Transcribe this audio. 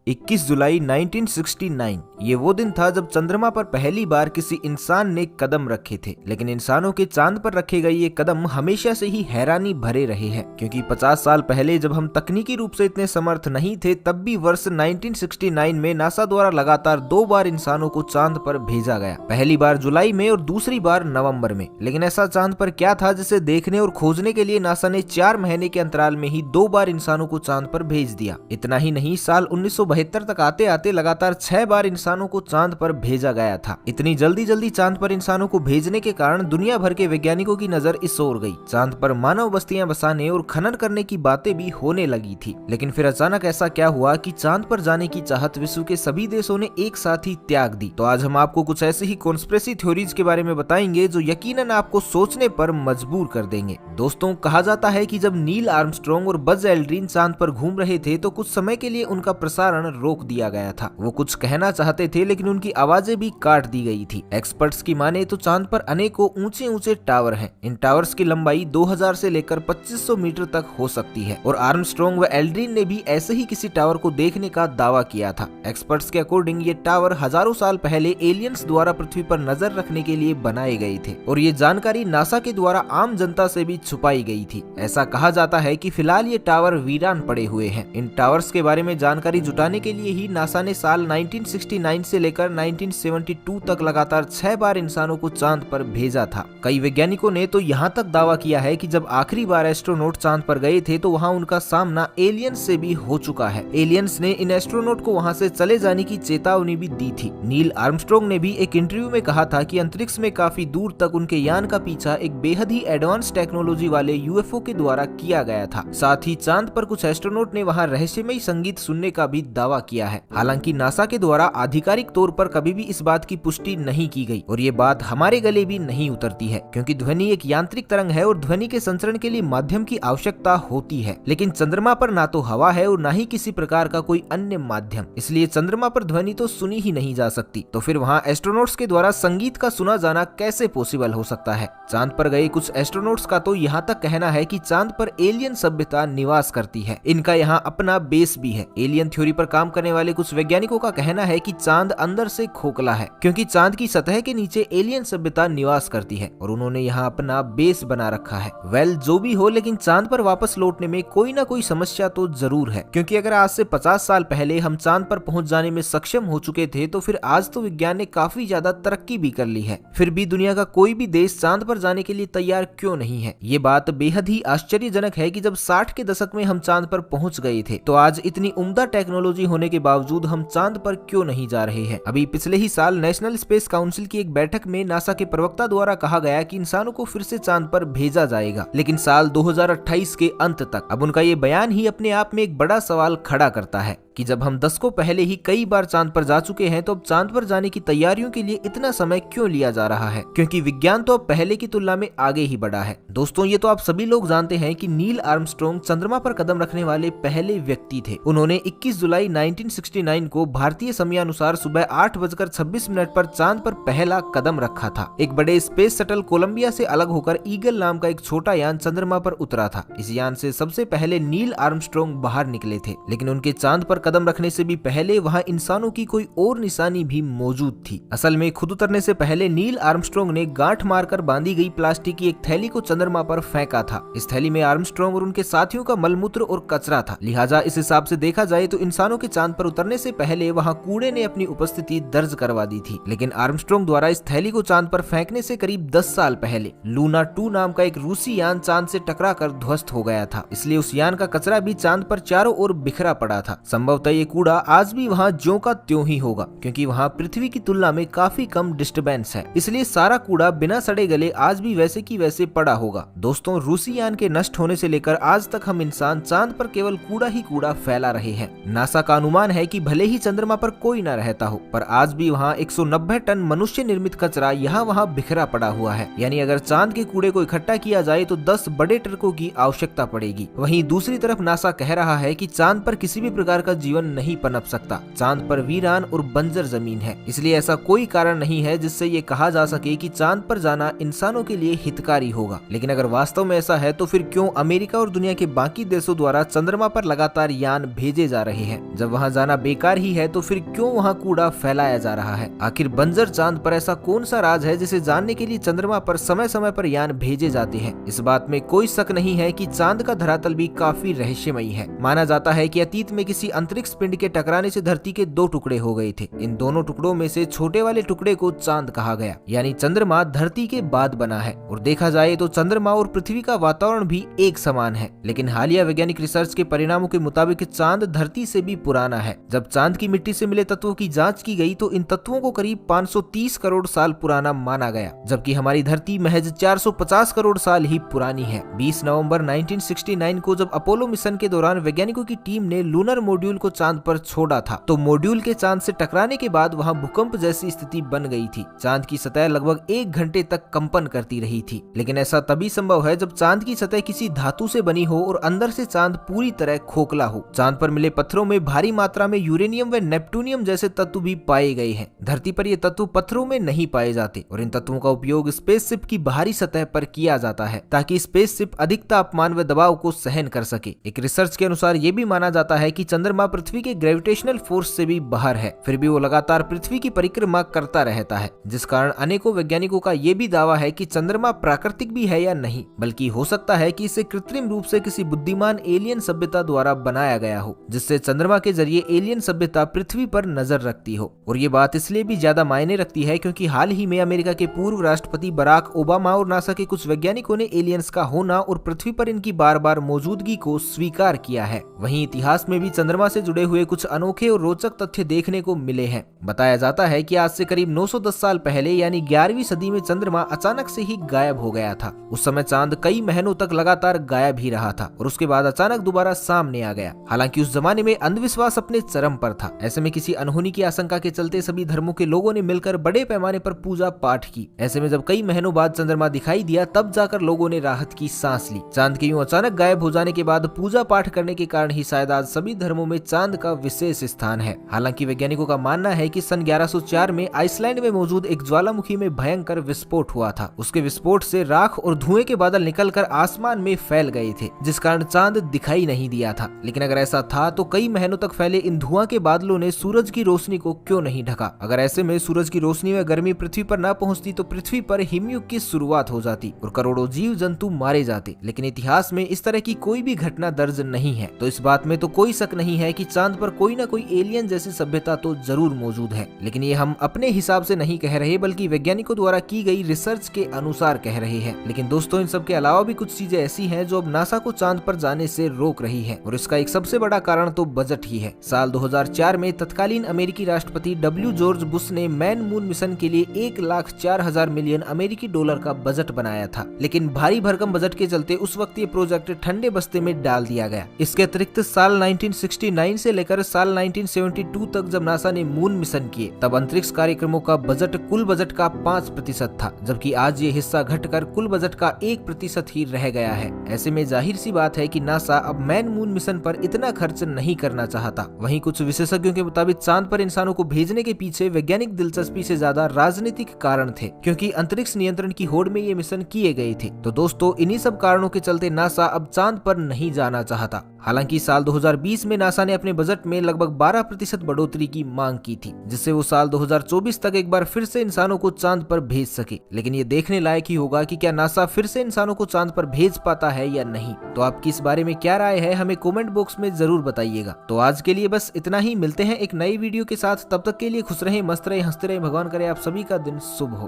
इक्कीस जुलाई 1969 ये वो दिन था जब चंद्रमा पर पहली बार किसी इंसान ने कदम रखे थे। लेकिन इंसानों के चांद पर रखे गए ये कदम हमेशा से ही हैरानी भरे रहे हैं, क्योंकि 50 साल पहले जब हम तकनीकी रूप से इतने समर्थ नहीं थे, तब भी वर्ष 1969 में नासा द्वारा लगातार 2 बार इंसानों को चांद पर भेजा गया। पहली बार जुलाई में और दूसरी बार नवंबर में। लेकिन ऐसा चांद पर क्या था जिसे देखने और खोजने के लिए नासा ने 4 महीने के अंतराल में ही 2 बार इंसानों को चांद पर भेज दिया। इतना ही नहीं, साल 1972 तक आते आते लगातार 6 बार इंसानों को चांद पर भेजा गया था। इतनी जल्दी चांद पर इंसानों को भेजने के कारण दुनिया भर के वैज्ञानिकों की नजर इस ओर गई। चांद पर मानव बस्तियां बसाने और खनन करने की बातें भी होने लगी थी। लेकिन फिर अचानक ऐसा क्या हुआ कि चांद पर जाने की चाहत विश्व के सभी देशों ने एक साथ ही त्याग दी। तो आज हम आपको कुछ ऐसी ही कॉन्स्पिरेसी थ्योरीज के बारे में बताएंगे जो यकीनन आपको सोचने पर मजबूर कर देंगे। दोस्तों, कहा जाता है कि जब नील आर्मस्ट्रॉन्ग और बज एल्ड्रिन चांद पर घूम रहे थे तो कुछ समय के लिए उनका प्रसारण रोक दिया गया था। वो कुछ कहना चाहते थे लेकिन उनकी आवाजें भी काट दी गई थी। एक्सपर्ट्स की माने तो चांद पर अनेकों ऊंचे टावर हैं। इन टावर्स की लंबाई 2000 से लेकर 2500 मीटर तक हो सकती है और आर्मस्ट्रॉन्ग व एल्ड्रिन ने भी ऐसे ही किसी टावर को देखने का दावा किया था। एक्सपर्ट्स के अकॉर्डिंग ये टावर हजारों साल पहले एलियंस द्वारा पृथ्वी पर नजर रखने के लिए बनाए गए थे और ये जानकारी नासा के द्वारा आम जनता से भी छुपाई गई थी। ऐसा कहा जाता है कि फिलहाल ये टावर वीरान पड़े हुए हैं। इन टावर्स के बारे में जानकारी जुटाने के लिए ही नासा ने साल 1969 से लेकर 1972 तक लगातार 6 बार इंसानों को चांद पर भेजा था। कई वैज्ञानिकों ने तो यहाँ तक दावा किया है कि जब आखिरी बार एस्ट्रोनॉट चांद पर गए थे तो वहाँ उनका सामना एलियंस से भी हो चुका है। एलियंस ने इन एस्ट्रोनॉट को वहाँ से चले जाने की चेतावनी भी दी थी। नील आर्मस्ट्रॉन्ग ने भी एक इंटरव्यू में कहा था कि अंतरिक्ष में काफी दूर तक उनके यान का पीछा एक बेहद ही एडवांस टेक्नोलॉजी वाले यूएफओ के द्वारा किया गया था। साथ ही चांद पर कुछ एस्ट्रोनॉट ने वहाँ रहस्यमयी संगीत सुनने का भी दावा किया है। हालांकि नासा के द्वारा आधिकारिक तौर पर कभी भी इस बात की पुष्टि नहीं की गई और ये बात हमारे गले भी नहीं उतरती है, क्योंकि ध्वनि एक यांत्रिक तरंग है और ध्वनि के संचरण के लिए माध्यम की आवश्यकता होती है। लेकिन चंद्रमा पर ना तो हवा है और ना ही किसी प्रकार का कोई अन्य माध्यम, इसलिए चंद्रमा पर ध्वनि तो सुनी ही नहीं जा सकती। तो फिर वहाँ एस्ट्रोनॉट्स के द्वारा संगीत का सुना जाना कैसे पॉसिबल हो सकता है? चांद पर गए कुछ एस्ट्रोनॉट्स का तो यहाँ तक कहना है कि चांद पर एलियन सभ्यता निवास करती है। इनका यहाँ अपना बेस भी है। एलियन थ्योरी पर काम करने वाले कुछ वैज्ञानिकों का कहना है कि चांद अंदर से खोखला है, क्योंकि चांद की सतह के नीचे एलियन सभ्यता निवास करती है और उन्होंने यहाँ अपना बेस बना रखा है। वेल, जो भी हो, लेकिन चांद पर वापस लौटने में कोई ना कोई समस्या तो जरूर है, क्योंकि अगर आज से 50 साल पहले हम चांद पर पहुंच जाने में सक्षम हो चुके थे तो फिर आज तो विज्ञान ने काफी ज्यादा तरक्की भी कर ली है। फिर भी दुनिया का कोई भी देश चांद पर जाने के लिए तैयार क्यों नहीं है? ये बात बेहद ही आश्चर्यजनक है कि जब 60 के दशक में हम चांद पर पहुंच गए थे तो आज इतनी उम्दा टेक्नोलॉजी होने के बावजूद हम चांद पर क्यों नहीं जा रहे हैं? अभी पिछले ही साल नेशनल स्पेस काउंसिल की एक बैठक में नासा के प्रवक्ता द्वारा कहा गया कि इंसानों को फिर से चांद पर भेजा जाएगा, लेकिन साल 2028 के अंत तक। अब उनका ये बयान ही अपने आप में एक बड़ा सवाल खड़ा करता है कि जब हम दशकों पहले ही कई बार चांद पर जा चुके हैं तो अब चांद पर जाने की तैयारियों के लिए इतना समय क्यों लिया जा रहा है? क्योंकि विज्ञान तो अब पहले की तुलना में आगे ही बढ़ा है। दोस्तों, ये तो आप सभी लोग जानते हैं कि नील आर्मस्ट्रॉन्ग चंद्रमा पर कदम रखने वाले पहले व्यक्ति थे। उन्होंने 21 जुलाई 1969 को भारतीय समयानुसार सुबह 8:26 पर चांद पर पहला कदम रखा था। एक बड़े स्पेस शटल कोलंबिया से अलग होकर ईगल नाम का एक छोटा यान चंद्रमा पर उतरा था। इस यान से सबसे पहले नील आर्मस्ट्रॉन्ग बाहर निकले थे, लेकिन उनके चांद पर कदम रखने से भी पहले वहां इंसानों की कोई और निशानी भी मौजूद थी। असल में खुद उतरने से पहले नील आर्मस्ट्रॉन्ग ने गांठ मारकर बांधी गई प्लास्टिक की एक थैली को चंद्रमा पर फेंका था। इस थैली में आर्मस्ट्रॉन्ग और उनके साथियों का मलमूत्र और कचरा था। लिहाजा इस हिसाब से देखा जाए तो इंसानों के चांद पर उतरने से पहले वहां कूड़े ने अपनी उपस्थिति दर्ज करवा दी थी। लेकिन आर्मस्ट्रॉन्ग द्वारा इस थैली को चांद पर फेंकने से करीब 10 साल पहले लूना 2 नाम का एक रूसी यान चांद से टकराकर ध्वस्त हो गया था। इसलिए उस यान का कचरा भी चांद पर चारों ओर बिखरा पड़ा था। संभवतः ये कूड़ा आज भी वहाँ ज्यों का त्यों ही होगा, क्योंकि वहाँ पृथ्वी की तुलना में काफी कम डिस्टर्बेंस है। इसलिए सारा कूड़ा बिना सड़े गले आज भी वैसे की वैसे पड़ा होगा। दोस्तों, रूसी यान के नष्ट होने से लेकर आज तक हम इंसान चांद पर केवल कूड़ा ही कूड़ा फैला रहे हैं। नासा का अनुमान है कि भले ही चंद्रमा पर कोई न रहता हो, पर आज भी वहाँ 190 टन मनुष्य निर्मित कचरा यहाँ वहाँ बिखरा पड़ा हुआ है। यानी अगर चांद के कूड़े को इकट्ठा किया जाए तो 10 बड़े ट्रकों की आवश्यकता पड़ेगी। वहीं दूसरी तरफ नासा कह रहा है कि चांद पर किसी भी प्रकार का जीवन नहीं पनप सकता। चांद पर वीरान और बंजर जमीन है, इसलिए ऐसा कोई कारण नहीं है जिससे ये कहा जा सके कि चांद पर जाना इंसानों के लिए हितकारी होगा। लेकिन अगर वास्तव में ऐसा है तो फिर क्यों अमेरिका और दुनिया के बाकी देशों द्वारा चंद्रमा पर लगातार यान भेजे जा रहे हैं? जब वहां जाना बेकार ही है तो फिर क्यों वहां कूड़ा फैलाया जा रहा है? आखिर बंजर चांद पर ऐसा कौन सा राज है जिसे जानने के लिए चंद्रमा पर समय समय पर यान भेजे जाते हैं? इस बात में कोई शक नहीं है कि चांद का धरातल भी काफी रहस्यमयी है। माना जाता है कि अतीत में किसी अंतरिक्ष पिंड के टकराने से धरती के 2 टुकड़े हो गए थे। इन दोनों टुकड़ों में से छोटे वाले टुकड़े को चांद कहा गया, यानी चंद्रमा धरती के बाद बना है। और देखा जाए तो चंद्रमा और पृथ्वी का वातावरण भी एक समान है। लेकिन हालिया वैज्ञानिक रिसर्च के परिणामों के मुताबिक चांद धरती से भी पुराना है। जब चांद की मिट्टी से मिले तत्वों की जांच की गई तो इन तत्वों को करीब 530 करोड़ साल पुराना माना गया, जबकि हमारी धरती महज 450 करोड़ साल ही पुरानी है। 20 नवंबर 1969 को जब अपोलो मिशन के दौरान वैज्ञानिकों की टीम ने लूनर मॉड्यूल को चांद पर छोड़ा था तो मॉड्यूल के चांद से टकराने के बाद वहां भूकंप जैसी स्थिति बन गई थी। चांद की सतह लगभग 1 घंटे तक कंपन करती रही थी। लेकिन ऐसा तभी संभव है जब चांद की सतह किसी धातु से बनी हो और अंदर से चांद पूरी तरह खोखला हो। चांद पर मिले पत्थरों में भारी मात्रा में यूरेनियम व नेपटूनियम जैसे तत्व भी पाए गए हैं। धरती पर ये तत्व पत्थरों में नहीं पाए जाते और इन तत्वों का उपयोग स्पेसशिप की बाहरी सतह पर किया जाता है ताकि स्पेसशिप अधिक तापमान व दबाव को सहन कर सके। एक रिसर्च के अनुसार ये भी माना जाता है कि चंद्रमा पृथ्वी के ग्रेविटेशनल फोर्स से भी बाहर है, फिर भी वो लगातार पृथ्वी की परिक्रमा करता रहता है, जिस कारण अनेकों वैज्ञानिकों का ये भी दावा है कि चंद्रमा प्राकृतिक भी है या नहीं, बल्कि हो सकता है कि इसे कृत्रिम रूप से किसी बुद्धिमान एलियन सभ्यता द्वारा बनाया गया हो, जिससे चंद्रमा के जरिए एलियन सभ्यता पृथ्वी पर नजर रखती हो। और ये बात इसलिए भी ज्यादा मायने रखती है क्योंकि हाल ही में अमेरिका के पूर्व राष्ट्रपति बराक ओबामा और नासा के कुछ वैज्ञानिकों ने एलियंस का होना और पृथ्वी पर इनकी बार बार मौजूदगी को स्वीकार किया है। वहीं इतिहास में भी चंद्रमा से जुड़े हुए कुछ अनोखे और रोचक तथ्य देखने को मिले हैं। बताया जाता है कि आज से करीब 910 साल पहले यानी 11वीं सदी में चंद्रमा अचानक से ही गायब हो गया था। उस समय चांद कई महीनों तक लगातार गायब ही रहा था और उसके बाद अचानक दोबारा सामने आ गया। हालांकि उस जमाने में अंधविश्वास अपने चरम पर था। ऐसे में किसी अनहोनी की आशंका के चलते सभी धर्मों के लोगों ने मिलकर बड़े पैमाने पर पूजा पाठ की। ऐसे में जब कई महीनों बाद चंद्रमा दिखाई दिया तब जाकर लोगों ने राहत की सांस ली। चांद के यूं अचानक गायब हो जाने के बाद पूजा पाठ करने के कारण ही शायद आज सभी धर्मों में चांद का विशेष स्थान है। हालांकि वैज्ञानिकों का मानना है कि सन 1104 में आइसलैंड में मौजूद एक ज्वालामुखी में भयंकर विस्फोट हुआ था। उसके विस्फोट से राख और धुएं के बादल निकलकर आसमान में फैल गए थे, जिस कारण चांद दिखाई नहीं दिया था। लेकिन अगर ऐसा था तो कई महीनों तक फैले इन धुआं के बादलों ने सूरज की रोशनी को क्यों नहीं ढका? अगर ऐसे में सूरज की रोशनी व गर्मी पृथ्वी पर न पहुंचती तो पृथ्वी पर हिमयुग की शुरुआत हो जाती और करोड़ों जीव जंतु मारे जाते। लेकिन इतिहास में इस तरह की कोई भी घटना दर्ज नहीं है, तो इस बात में तो कोई शक नहीं है कि चांद पर कोई न कोई एलियन जैसी सभ्यता तो जरूर मौजूद है। लेकिन ये हम अपने हिसाब से नहीं कह रहे बल्कि वैज्ञानिकों द्वारा की गई रिसर्च के अनुसार कह रहे हैं। लेकिन दोस्तों इन सब के अलावा भी कुछ चीजें ऐसी हैं जो अब नासा को चांद पर जाने से रोक रही है और इसका एक सबसे बड़ा कारण तो बजट ही है। साल 2004 में तत्कालीन अमेरिकी राष्ट्रपति डब्ल्यू जॉर्ज बुश ने मैन मून मिशन के लिए 1,04,000 मिलियन अमेरिकी डॉलर का बजट बनाया था। लेकिन भारी भरकम बजट के चलते उस वक्त ये प्रोजेक्ट ठंडे बस्ते में डाल दिया गया। इसके अतिरिक्त साल 1969 से लेकर साल 1972 तक जब नासा ने मून मिशन किए तब अंतरिक्ष कार्यक्रमों का बजट कुल बजट का 5% था, जबकि आज ये हिस्सा घटकर कुल बजट का 1% ही रह गया है। ऐसे में जाहिर सी बात है कि नासा अब मैन मून मिशन पर इतना खर्च नहीं करना चाहता। वहीं कुछ विशेषज्ञों के मुताबिक चांद पर इंसानों को भेजने के पीछे वैज्ञानिक दिलचस्पी से ज्यादा राजनीतिक कारण थे, क्योंकि अंतरिक्ष नियंत्रण की होड़ में ये मिशन किए गए थे। तो दोस्तों इन्हीं सब कारणों के चलते नासा अब चांद पर नहीं जाना चाहता। हालांकि साल 2020 में नासा ने अपने बजट में लगभग 12% बढ़ोतरी की मांग की थी, जिससे वो साल 2024 तक एक बार फिर से इंसानों को चांद पर भेज सके। लेकिन ये देखने लायक ही होगा कि क्या नासा फिर से इंसानों को चांद पर भेज पाता है या नहीं। तो आपकी इस बारे में क्या राय है हमें कमेंट बॉक्स में जरूर बताइएगा। तो आज के लिए बस इतना ही, मिलते हैं एक नई वीडियो के साथ। तब तक के लिए खुश रहें, मस्त रहें, हंसते रहें। भगवान करे आप सभी का दिन शुभ हो।